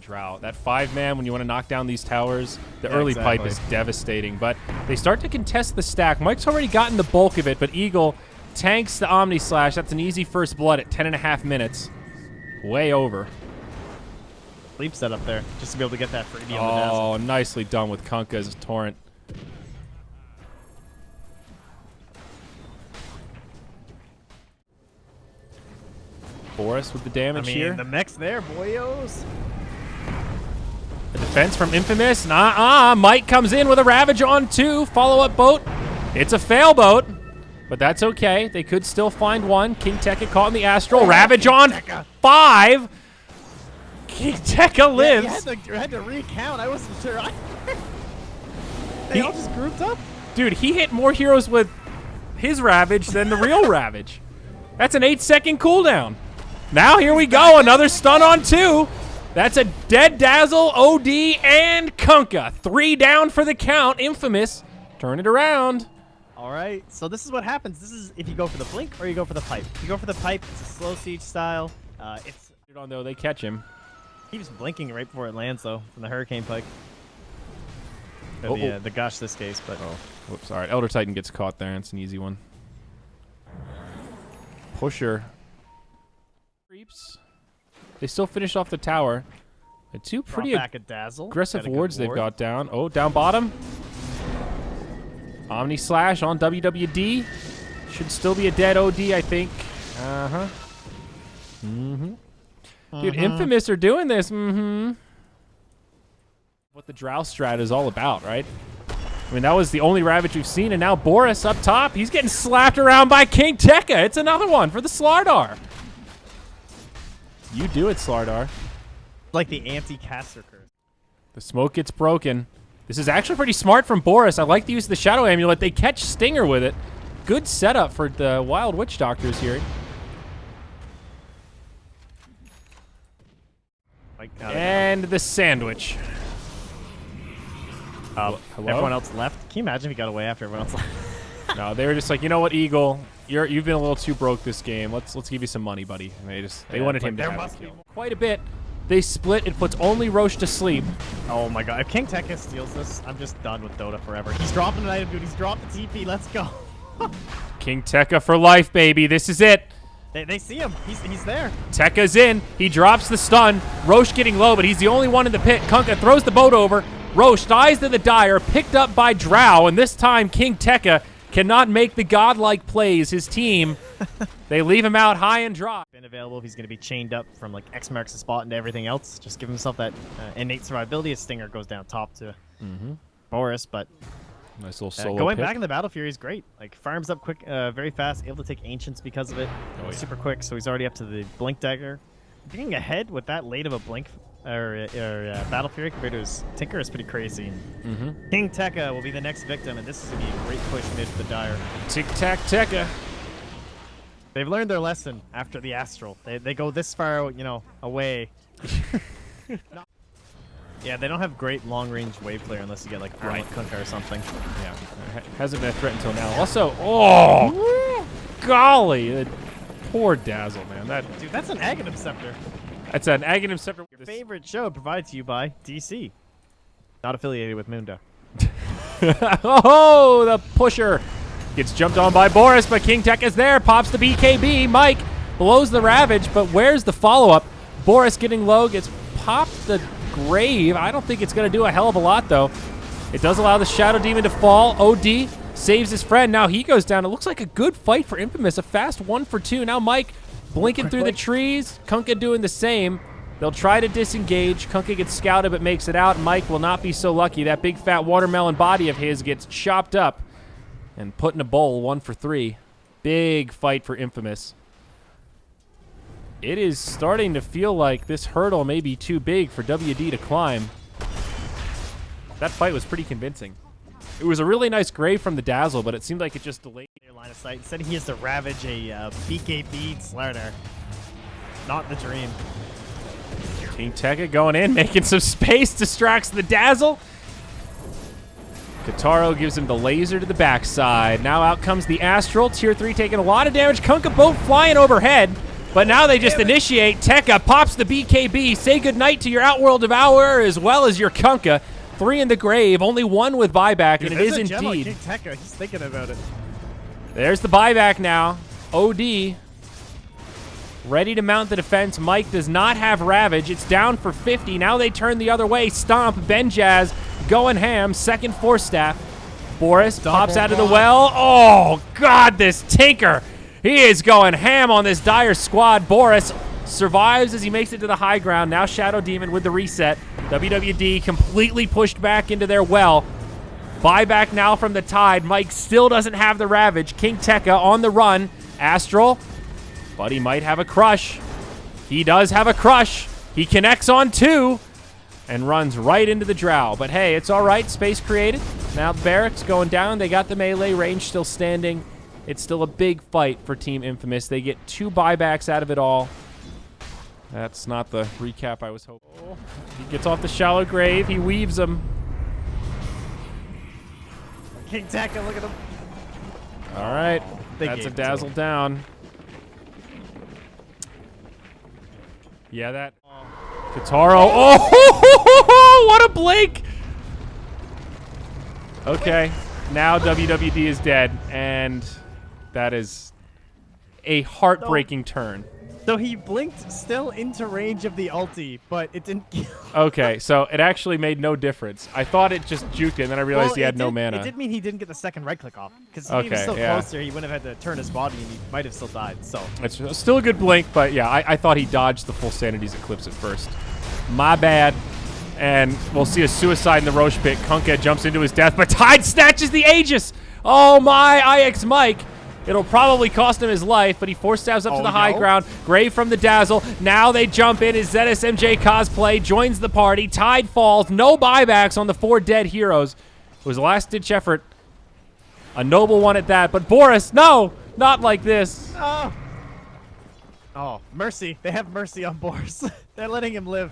Drow. That 5-man, when you want to knock down these towers, the early pipe is devastating. But they start to contest the stack. Mike's already gotten the bulk of it, but Eagle tanks the Omni Slash. That's an easy first blood at 10.5 minutes. Way over. Sleep set up there, just to be able to get that freebie on the Oh, dazzle. nicely done with Kunkka's torrent. Boris with the damage here. The mech's there, boyos. The defense from Infamous. Mike comes in with a Ravage on 2. Follow-up boat. It's a fail boat, but that's okay. They could still find one. King Tekka caught in the Astral. Ravage on 5. King Tekka lives. Yeah, you had to recount. I wasn't sure. They all just grouped up? Dude, he hit more heroes with his Ravage than the real Ravage. That's an 8-second cooldown. Now here we go, another stun on 2. That's a dead Dazzle, OD, and Kunkka. 3 down for the count. Infamous, turn it around. All right, so this is what happens. This is if you go for the blink or you go for the pipe. If you go for the pipe, it's a slow siege style. It's though they catch him. He was blinking right before it lands, though, from the Hurricane Pike. Or the Gush this case, but... Oh, whoops, all right. Elder Titan gets caught there. It's an easy one. Pusher. Creeps. They still finish off the tower. The 2 pretty aggressive wards they've got down. Oh, down bottom. Omni Slash on WWD. Should still be a dead OD, I think. Uh-huh. Mm-hmm. Dude, Infamous are doing this. Mm-hmm. What the Drow strat is all about, right? I mean, that was the only Ravage we've seen, and now Boris up top. He's getting slapped around by King Tekka. It's another one for the Slardar. You do it, Slardar. Like the anti-caster curse. The smoke gets broken. This is actually pretty smart from Boris. I like the use of the Shadow Amulet. They catch Stinger with it. Good setup for the Wild Witch Doctors here. And the sandwich. Hello? Everyone else left? Can you imagine if he got away after everyone else left? No, they were just like, you know what, Eagle, you've been a little too broke this game. Let's give you some money, buddy. And they wanted him to have the kill. Quite a bit. They split. It puts only Roche to sleep. Oh my god. If King Tekka steals this, I'm just done with Dota forever. He's dropping an item, dude. He's dropped the TP. Let's go. King Tekka for life, baby. This is it. They see him. He's there. Tekka's in. He drops the stun. Roche getting low, but he's the only one in the pit. Kunkka throws the boat over. Roche dies to the Dire, picked up by Drow, and this time King Tekka cannot make the godlike plays. His team, they leave him out high and dry. Been available if he's going to be chained up from like X marks the spot into everything else. Just give himself that innate survivability. His Stinger goes down top to Boris, but nice little solo going pick. back in the Battle Fury is great. Like farms up quick, very fast, able to take Ancients because of it. Super quick, so he's already up to the Blink Dagger. Being ahead with that late of a Blink or Battle Fury compared to his Tinker is pretty crazy. King Tekka will be the next victim, and this is going to be a great push mid for the Dire. Tic-tac Tekka. They've learned their lesson after the Astral. They go this far, you know, away. Yeah, they don't have great long-range wave clear unless you get like Armlet Kunkka or something. Yeah, hasn't been a threat until now. Also, oh, golly, the poor Dazzle, man. Dude, that's an Aghanim Scepter. That's an Aghanim Scepter. Your favorite show provided to you by DC. Not affiliated with Mundo. Oh, the pusher gets jumped on by Boris, but King Tekka is there. Pops the BKB. Mike blows the Ravage, but where's the follow-up? Boris getting low, gets popped the Grave. I don't think it's going to do a hell of a lot, though. It does allow the Shadow Demon to fall. OD saves his friend. Now he goes down. It looks like a good fight for Infamous. A fast 1 for 2. Now Mike blinking through the trees. Kunkka doing the same. They'll try to disengage. Kunkka gets scouted but makes it out. Mike will not be so lucky. That big fat watermelon body of his gets chopped up and put in a bowl. 1 for 3. Big fight for Infamous. It is starting to feel like this hurdle may be too big for WD to climb. That fight was pretty convincing. It was a really nice grave from the Dazzle, but it seemed like it just delayed your line of sight. Instead, he has to ravage a BKB Slardar. Not the dream. King Tekka going in, making some space, distracts the Dazzle. Kataro gives him the laser to the backside. Now out comes the Astral. Tier 3 taking a lot of damage. Kunkka boat flying overhead. But now they just initiate. Tekka pops the BKB. Say goodnight to your Outworld Devourer as well as your Kunkka. 3 in the grave, only 1 with buyback, and it is indeed. King Tekka, he's thinking about it. There's the buyback now. OD. Ready to mount the defense. Mike does not have Ravage. It's down for 50. Now they turn the other way. Stomp.Benjaz going ham. Second Force Staff. Boris pops out of the well. Oh, God, this Tinker. He is going ham on this dire squad. Boris survives as he makes it to the high ground. Now Shadow Demon with the reset. WWD completely pushed back into their well. Buyback now from the Tide. Mike still doesn't have the Ravage. King Tekka on the run. Astral. But he might have a crush. He does have a crush. He connects on 2 and runs right into the Drow. But hey, it's all right. Space created. Now Barracks going down. They got the melee range still standing. It's still a big fight for Team Infamous. They get 2 buybacks out of it all. That's not the recap I was hoping. He gets off the shallow grave. He weaves him. King Tekka, look at him. All right. That's a dazzle down. Yeah, that. Kataro. Oh, what a blink. Okay. Now WWD is dead, and that is a heartbreaking turn. So he blinked still into range of the ulti, but it didn't kill. Okay, so it actually made no difference. I thought it just juked it, and then I realized he had no mana. It did mean he didn't get the second right click off. Because if he was still closer, he wouldn't have had to turn his body, and he might have still died. So it's still a good blink, but yeah, I thought he dodged the full Sanity's Eclipse at first. My bad. And we'll see a suicide in the Roche pit. Kunkka jumps into his death, but Tide snatches the Aegis. Oh my, IX Mike. It'll probably cost him his life, but he force stabs up to the high ground. Grave from the dazzle. Now they jump in as ZSMJ cosplay joins the party. Tide falls. No buybacks on the 4 dead heroes. It was a last-ditch effort. A noble one at that. But Boris, no, not like this. Oh, mercy. They have mercy on Boris. They're letting him live.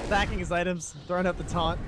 Stacking his items, throwing out the taunt.